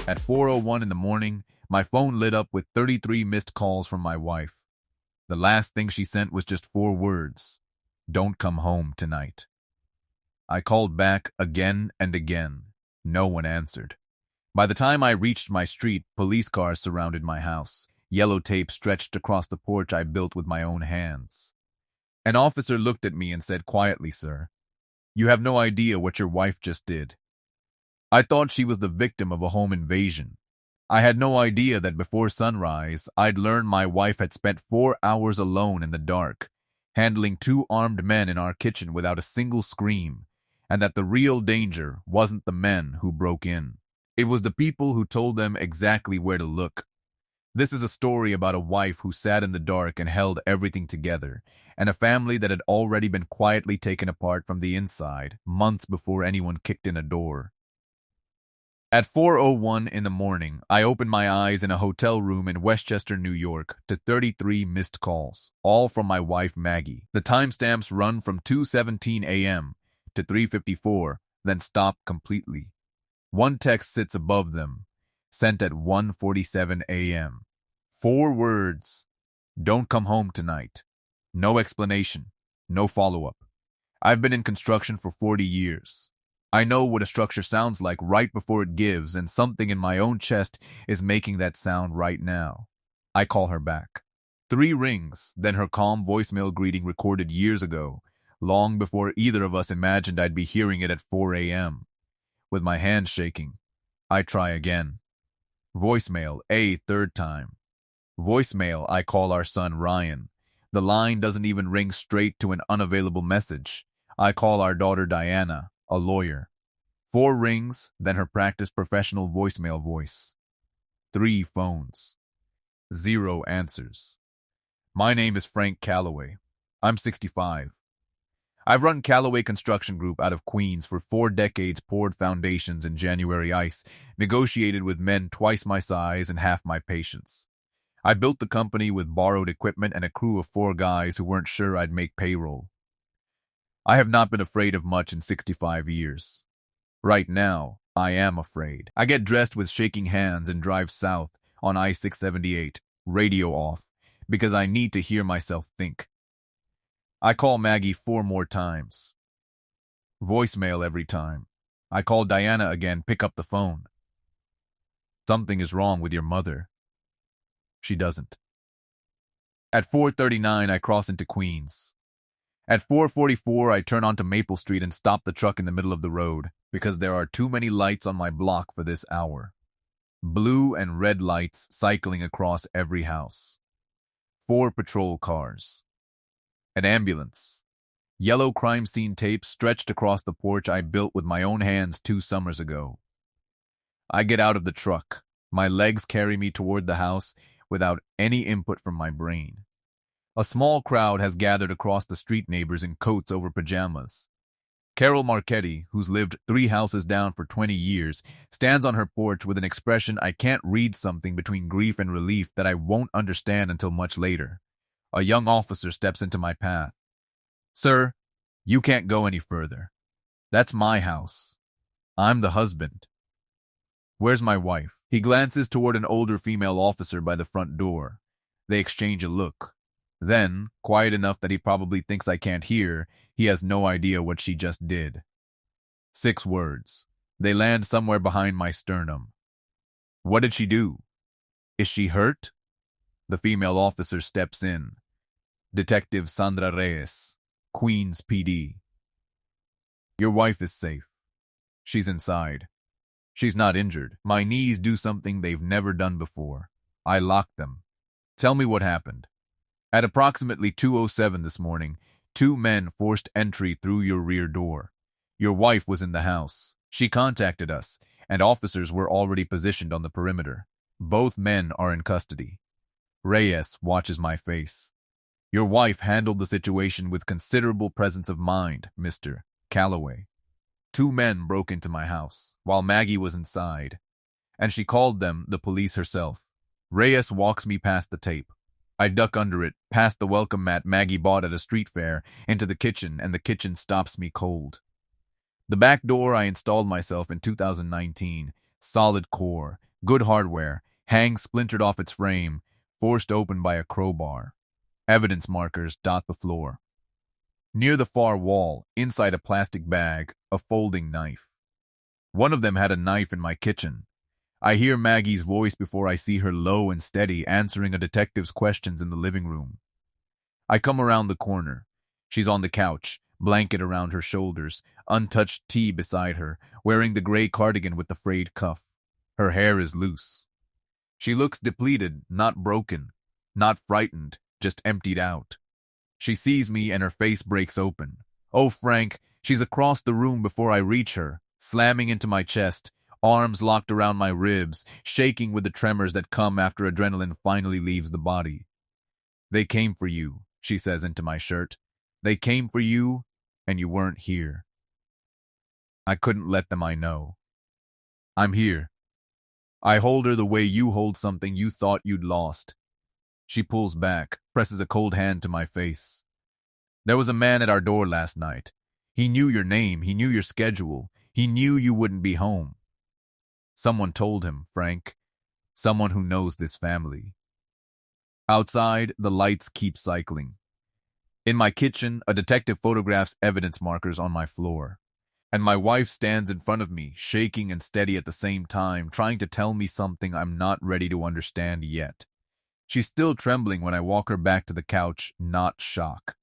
At 4:01 in the morning, my phone lit up with 33 missed calls from my wife. The last thing she sent was just 4 words: "Don't come home tonight." I called back again and again. No one answered. By the time I reached my street, police cars surrounded my house. Yellow tape stretched across the porch I built with my own hands. An officer looked at me and said quietly, "Sir, you have no idea what your wife just did." I thought she was the victim of a home invasion. I had no idea that before sunrise, I'd learned my wife had spent 4 hours alone in the dark, handling 2 armed men in our kitchen without a single scream, and that the real danger wasn't the men who broke in. It was the people who told them exactly where to look. This is a story about a wife who sat in the dark and held everything together, and a family that had already been quietly taken apart from the inside months before anyone kicked in a door. At 4:01 in the morning, I opened my eyes in a hotel room in Westchester, New York, to 33 missed calls, all from my wife Maggie. The timestamps run from 2:17 a.m. to 3:54, then stop completely. One text sits above them, sent at 1:47 a.m. 4 words: "Don't come home tonight." No explanation, no follow-up. I've been in construction for 40 years. I know what a structure sounds like right before it gives, and something in my own chest is making that sound right now. I call her back. 3 rings, then her calm voicemail greeting recorded years ago, long before either of us imagined I'd be hearing it at 4 a.m. With my hands shaking, I try again. Voicemail, a third time. Voicemail, I call our son Ryan. The line doesn't even ring straight to an unavailable message. I call our daughter Diana, a lawyer. 4 rings, then her practiced professional voicemail voice. 3 phones. 0 answers. My name is Frank Calloway. I'm 65. I've run Calloway Construction Group out of Queens for 4 decades, poured foundations in January ice, negotiated with men twice my size and half my patience. I built the company with borrowed equipment and a crew of 4 guys who weren't sure I'd make payroll. I have not been afraid of much in 65 years. Right now, I am afraid. I get dressed with shaking hands and drive south on I-678, radio off, because I need to hear myself think. I call Maggie 4 more times. Voicemail every time. I call Diana again, pick up the phone. "Something is wrong with your mother." She doesn't. At 4:39, I cross into Queens. At 4:44, I turn onto Maple Street and stop the truck in the middle of the road, because there are too many lights on my block for this hour. Blue and red lights cycling across every house. 4 patrol cars. An ambulance. Yellow crime scene tape stretched across the porch I built with my own hands 2 summers ago. I get out of the truck. My legs carry me toward the house without any input from my brain. A small crowd has gathered across the street, neighbors in coats over pajamas. Carol Marchetti, who's lived 3 houses down for 20 years, stands on her porch with an expression I can't read, something between grief and relief that I won't understand until much later. A young officer steps into my path. "Sir, you can't go any further. That's my house. I'm the husband." "Where's my wife?" He glances toward an older female officer by the front door. They exchange a look. Then, quiet enough that he probably thinks I can't hear, he has no idea what she just did. 6 words. They land somewhere behind my sternum. "What did she do? Is she hurt?" The female officer steps in. Detective Sandra Reyes, Queens PD. "Your wife is safe. She's inside. She's not injured." My knees do something they've never done before. I lock them. "Tell me what happened." "At approximately 2:07 this morning, 2 men forced entry through your rear door. Your wife was in the house. She contacted us, and officers were already positioned on the perimeter. Both men are in custody." Reyes watches my face. "Your wife handled the situation with considerable presence of mind, Mr. Calloway. 2 men broke into my house while Maggie was inside, and she called them the police herself." Reyes walks me past the tape. I duck under it, past the welcome mat Maggie bought at a street fair, into the kitchen, and the kitchen stops me cold. The back door I installed myself in 2019, solid core, Good hardware, hangs splintered off its frame, forced open by a crowbar. Evidence markers dot the floor. Near the far wall, inside a plastic bag, a folding knife. One of them had a knife in my kitchen. I hear Maggie's voice before I see her low and steady answering a detective's questions in the living room. I come around the corner. She's on the couch, blanket around her shoulders, untouched tea beside her, wearing the gray cardigan with the frayed cuff. Her hair is loose. She looks depleted, not broken, not frightened, just emptied out. She sees me and her face breaks open. Oh, Frank, she's across the room before I reach her, slamming into my chest, arms locked around my ribs, shaking with the tremors that come after adrenaline finally leaves the body. They came for you, she says into my shirt. They came for you, and you weren't here. I couldn't let them, I know. I'm here. I hold her the way you hold something you thought you'd lost. She pulls back, presses a cold hand to my face. There was a man at our door last night. He knew your name, he knew your schedule, he knew you wouldn't be home. Someone told him, Frank. Someone who knows this family. Outside, the lights keep cycling. In my kitchen, a detective photographs evidence markers on my floor. And my wife stands in front of me, shaking and steady at the same time, trying to tell me something I'm not ready to understand yet. She's still trembling when I walk her back to the couch, not shock.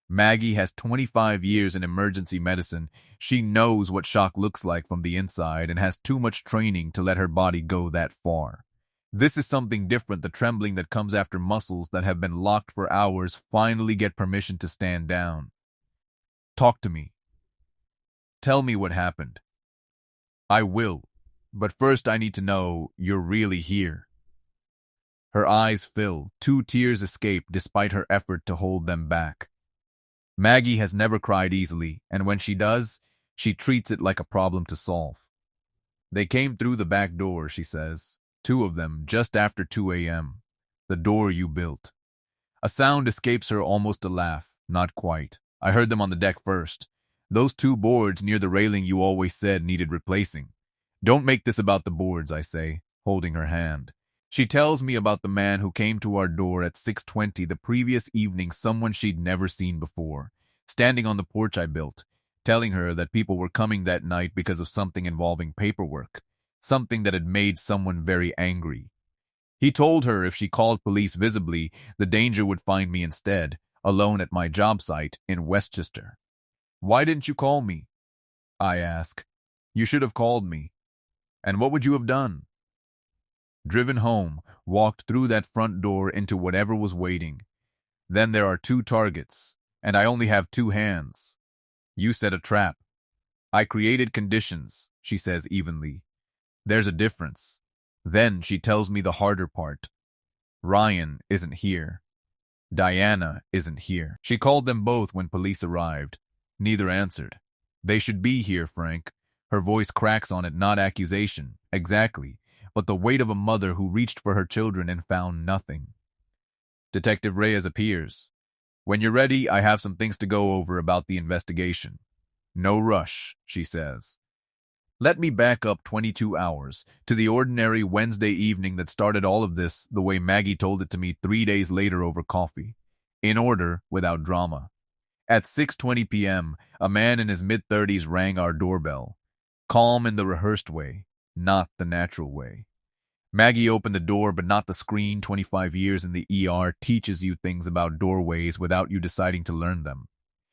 Maggie has 25 years in emergency medicine. She knows what shock looks like from the inside and has too much training to let her body go that far. This is something different, the trembling that comes after muscles that have been locked for hours finally get permission to stand down. Talk to me. Tell me what happened. I will, but first I need to know you're really here. Her eyes fill, 2 tears escape despite her effort to hold them back. Maggie has never cried easily, and when she does, she treats it like a problem to solve. They came through the back door, she says, 2 of them just after 2 a.m., the door you built. A sound escapes her, almost a laugh, not quite. I heard them on the deck first. Those 2 boards near the railing you always said needed replacing. Don't make this about the boards, I say, holding her hand. She tells me about the man who came to our door at 6:20 the previous evening, someone she'd never seen before, standing on the porch I built, telling her that people were coming that night because of something involving paperwork, something that had made someone very angry. He told her if she called police visibly, the danger would find me instead, alone at my job site in Westchester. Why didn't you call me? I ask. You should have called me. And what would you have done? Driven home, walked through that front door into whatever was waiting. Then there are 2 targets, and I only have 2 hands. You set a trap. I created conditions, she says evenly. There's a difference. Then she tells me the harder part. Ryan isn't here. Diana isn't here. She called them both when police arrived. Neither answered. They should be here, Frank. Her voice cracks on it, not accusation. Exactly. But the weight of a mother who reached for her children and found nothing. Detective Reyes appears. When you're ready, I have some things to go over about the investigation. No rush, she says. Let me back up 22 hours to the ordinary Wednesday evening that started all of this the way Maggie told it to me 3 days later over coffee. In order, without drama. At 6:20 p.m., a man in his mid-30s rang our doorbell. Calm in the rehearsed way, not the natural way. Maggie opened the door, but not the screen. 25 years in the ER teaches you things about doorways without you deciding to learn them.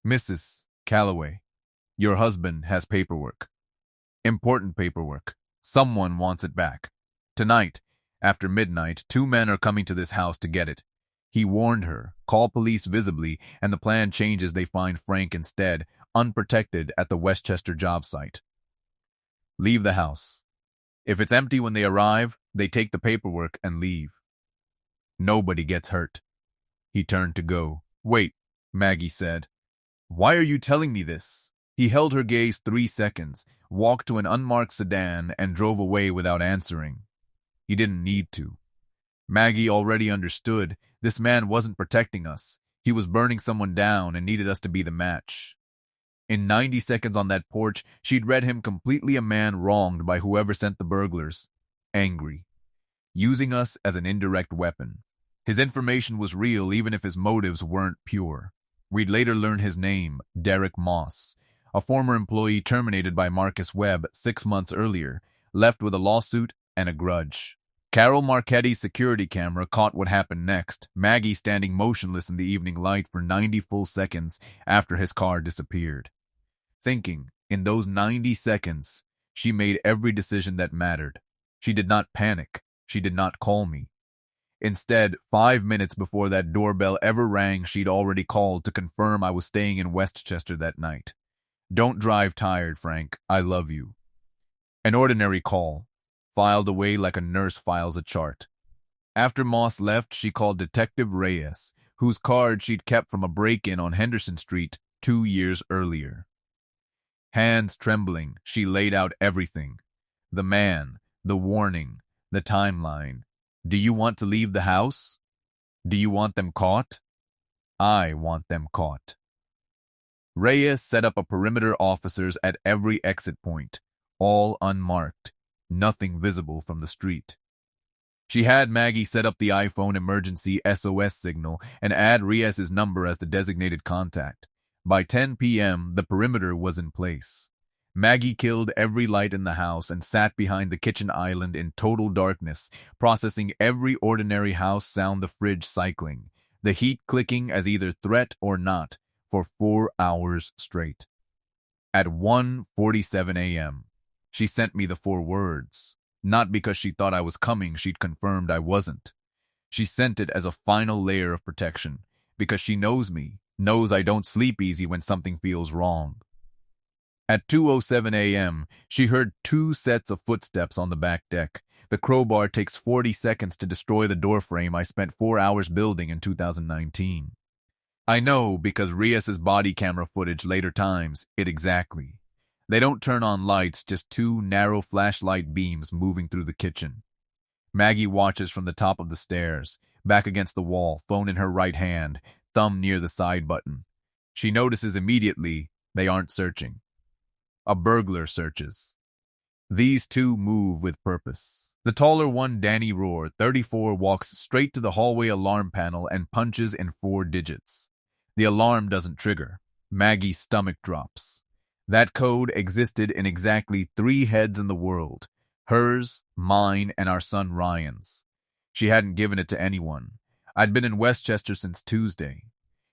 Mrs. Calloway, your husband has paperwork. Important paperwork. Someone wants it back. Tonight, after midnight, 2 men are coming to this house to get it. He warned her, call police visibly, and the plan changes. They find Frank instead, unprotected at the Westchester job site. Leave the house. If it's empty when they arrive, they take the paperwork and leave. Nobody gets hurt. He turned to go. Wait, Maggie said. Why are you telling me this? He held her gaze 3 seconds, walked to an unmarked sedan, and drove away without answering. He didn't need to. Maggie already understood. This man wasn't protecting us. He was burning someone down and needed us to be the match. In 90 seconds on that porch, she'd read him completely a man wronged by whoever sent the burglars. Angry. using us as an indirect weapon. His information was real even if his motives weren't pure. We'd later learn his name, Derek Moss, a former employee terminated by Marcus Webb 6 months earlier, left with a lawsuit and a grudge. Carol Marchetti's security camera caught what happened next, Maggie standing motionless in the evening light for 90 full seconds after his car disappeared. Thinking, in those 90 seconds, she made every decision that mattered. She did not panic. She did not call me. Instead, 5 minutes before that doorbell ever rang, she'd already called to confirm I was staying in Westchester that night. "Don't drive tired, Frank. I love you." An ordinary call, filed away like a nurse files a chart. After Moss left, she called Detective Reyes, whose card she'd kept from a break-in on Henderson Street 2 years earlier. Hands trembling, she laid out everything. The man, the warning, the timeline. "Do you want to leave the house? Do you want them caught? I want them caught." Reyes set up a perimeter officers at every exit point, all unmarked, nothing visible from the street. She had Maggie set up the iPhone emergency SOS signal and add Reyes's number as the designated contact. By 10 p.m., the perimeter was in place. Maggie killed every light in the house and sat behind the kitchen island in total darkness, processing every ordinary house sound, the fridge cycling, the heat clicking as either threat or not, for 4 hours straight. At 1:47 a.m., she sent me the 4 words. Not because she thought I was coming, she'd confirmed I wasn't. She sent it as a final layer of protection, because she knows me, knows I don't sleep easy when something feels wrong. At 2:07 a.m., she heard 2 sets of footsteps on the back deck. The crowbar takes 40 seconds to destroy the doorframe I spent 4 hours building in 2019. I know because Reyes's body camera footage later times it exactly. They don't turn on lights, just 2 narrow flashlight beams moving through the kitchen. Maggie watches from the top of the stairs, back against the wall, phone in her right hand, thumb near the side button. She notices immediately they aren't searching. A burglar searches. These 2 move with purpose. The taller one, Danny Rohr, 34, walks straight to the hallway alarm panel and punches in 4 digits. The alarm doesn't trigger. Maggie's stomach drops. That code existed in exactly 3 heads in the world. Hers, mine, and our son Ryan's. She hadn't given it to anyone. I'd been in Westchester since Tuesday.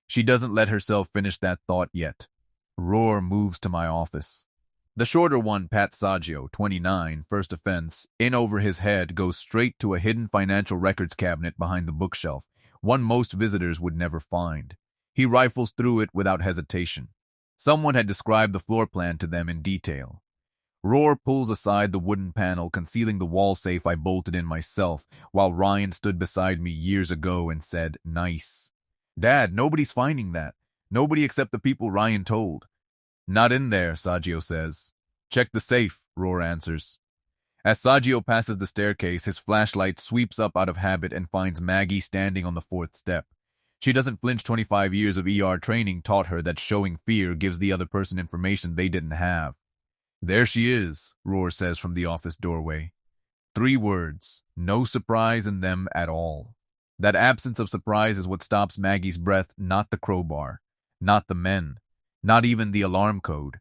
She doesn't let herself finish that thought yet. Rohr moves to my office. The shorter one, Pat Saggio, 29, first offense, in over his head, goes straight to a hidden financial records cabinet behind the bookshelf, one most visitors would never find. He rifles through it without hesitation. Someone had described the floor plan to them in detail. Rohr pulls aside the wooden panel concealing the wall safe I bolted in myself, while Ryan stood beside me years ago and said, "Nice." "Dad, nobody's finding that. Nobody except the people Ryan told." "Not in there," Saggio says. "Check the safe," Rohr answers. As Saggio passes the staircase, his flashlight sweeps up out of habit and finds Maggie standing on the 4th step. She doesn't flinch. 25 years of ER training taught her that showing fear gives the other person information they didn't have. "There she is," Rohr says from the office doorway. 3 words, no surprise in them at all. That absence of surprise is what stops Maggie's breath, not the crowbar, not the men, not even the alarm code.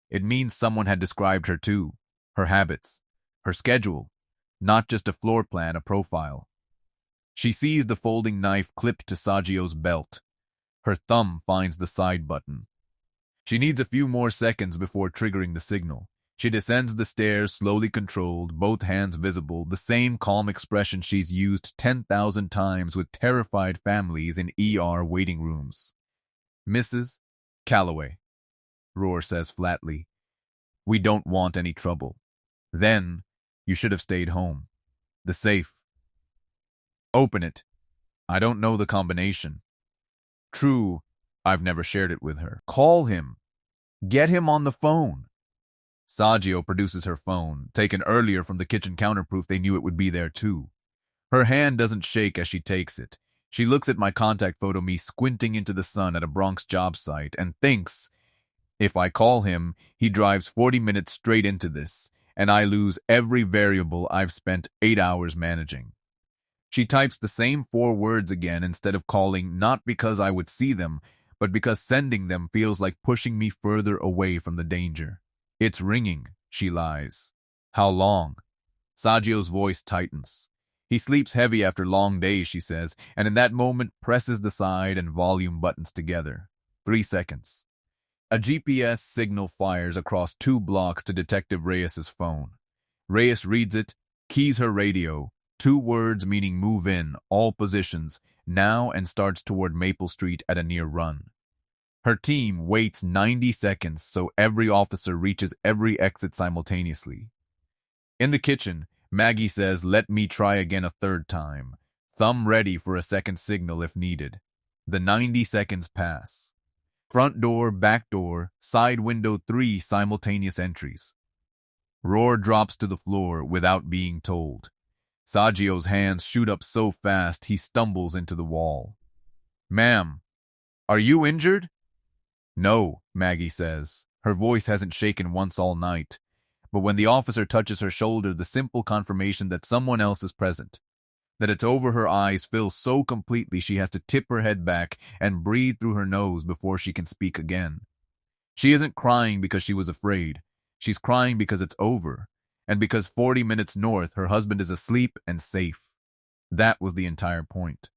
It means someone had described her too, her habits, her schedule, not just a floor plan, a profile. She sees the folding knife clipped to Saggio's belt. Her thumb finds the side button. She needs a few more seconds before triggering the signal. She descends the stairs, slowly controlled, both hands visible, the same calm expression she's used 10,000 times with terrified families in ER waiting rooms. "Mrs. Calloway," Rohr says flatly, "we don't want any trouble. Then, you should have stayed home. The safe. Open it. I don't know the combination. True, I've never shared it with her. Call him. Get him on the phone." Saggio produces her phone, taken earlier from the kitchen counterproof. They knew it would be there too. Her hand doesn't shake as she takes it. She looks at my contact photo, me squinting into the sun at a Bronx job site, and thinks, if I call him, he drives 40 minutes straight into this, and I lose every variable I've spent 8 hours managing. She types the same 4 words again instead of calling, not because I would see them, but because sending them feels like pushing me further away from the danger. It's ringing, she lies. How long? Saggio's voice tightens. He sleeps heavy after long days, she says, and in that moment presses the side and volume buttons together. 3 seconds. A GPS signal fires across 2 blocks to Detective Reyes's phone. Reyes reads it, keys her radio, 2 words meaning move in, all positions, now, and starts toward Maple Street at a near run. Her team waits 90 seconds so every officer reaches every exit simultaneously. In the kitchen, Maggie says, "Let me try again a 3rd time. Thumb ready for a second signal if needed." The 90 seconds pass. Front door, back door, side window, 3 simultaneous entries. Roar drops to the floor without being told. Saggio's hands shoot up so fast he stumbles into the wall. "Ma'am, are you injured?" "No," Maggie says. Her voice hasn't shaken once all night. But when the officer touches her shoulder, the simple confirmation that someone else is present, that it's over her eyes, fills so completely she has to tip her head back and breathe through her nose before she can speak again. She isn't crying because she was afraid. She's crying because it's over, and because 40 minutes north her husband is asleep and safe. That was the entire point.